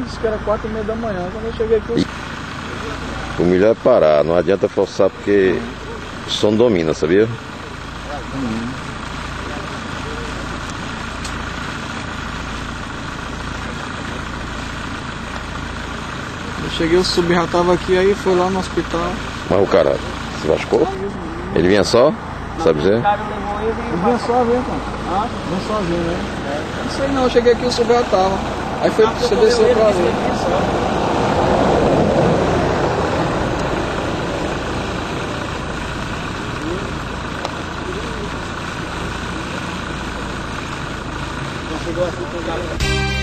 me disse que era 4h30 da manhã. Quando eu cheguei aqui, O melhor é parar, não adianta forçar porque o som domina, sabia? eu cheguei, o sub já tava aqui, aí foi lá no hospital. Mas o cara se lascou? Ele vinha só? Sabe dizer? Ele vinha só ver, cara. Vinha sozinho, né? Não sei não, eu cheguei aqui, o sub já tava. Aí foi, você desceu pra ver. Chegou assim com o